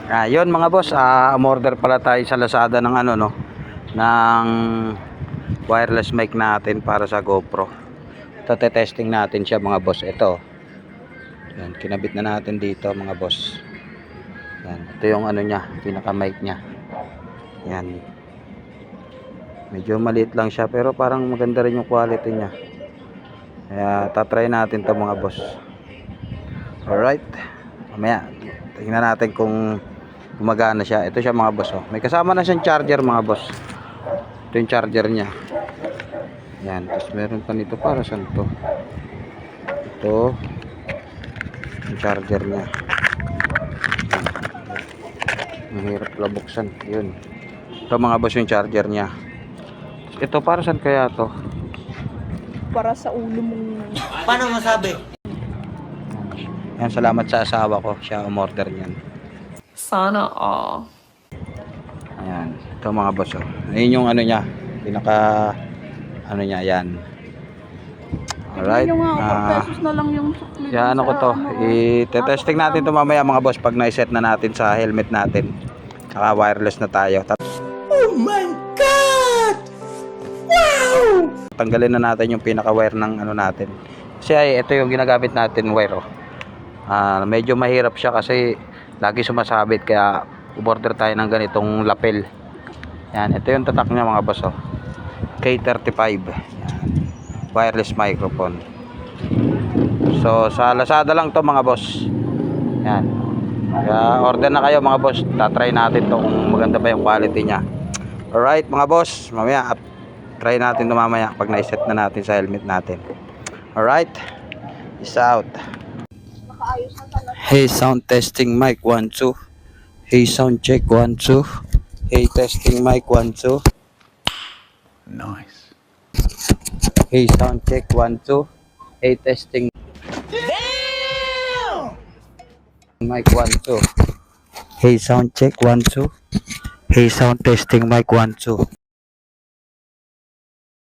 Ayun mga boss, umorder pala tayo sa Lazada ng ano no, ng wireless mic natin para sa GoPro. Ito testing natin siya mga boss. Ito. Yan, kinabit na natin dito mga boss. Yan, ito yung ano niya, pinaka mic niya. Yan. Medyo maliit lang siya pero parang maganda rin yung quality niya. Kaya tatry natin 'to mga boss. Alright. Mamaya tingnan natin kung gumagana siya. Ito siya mga boss. Oh. May kasama na siyang charger mga boss. Ito yung charger niya. Yan. Tapos meron pa nito para saan to. Ito. Yung charger niya. Mahirap pala buksan. Yun. Ito mga boss yung charger niya. Ito para saan kaya to? Para sa ulo mong... Paano masabi? Yan. Salamat sa asawa ko. Siya umorder niyan. Sana all. Ayan, ito mga boss oh. Ayun yung ano niya, pinaka ano niya, yan. Alright. Yung pesos na lang yung sukli. Yan ano ko to. I-testing natin to mamaya mga boss pag na-set na natin sa helmet natin. Saka wireless na tayo. Oh my God! Wow! Tanggalin na natin yung pinaka wire ng ano natin. Kasi ay, ito yung ginagamit natin wire oh. Medyo mahirap siya kasi lagi sumasabit kaya umorder tayo ng ganitong lapel. Yan, ito yung tatak niya mga boss oh. K35. Yan. Wireless microphone. So sa Lazada lang to mga boss. Yan. Kaya order na kayo mga boss. Tatry natin to kung maganda ba yung quality niya. Alright mga boss, mamaya try natin to mamaya pag na-set na natin sa helmet natin. Alright. Peace out. Hey, sound testing mic 1 2. Hey, sound check 1 2. Hey, testing mic 1 2. Nice. Hey, sound check 1 2. Hey, testing. Damn! Mic 1 2. Hey, sound check 1 2. Hey, sound testing mic 1 2.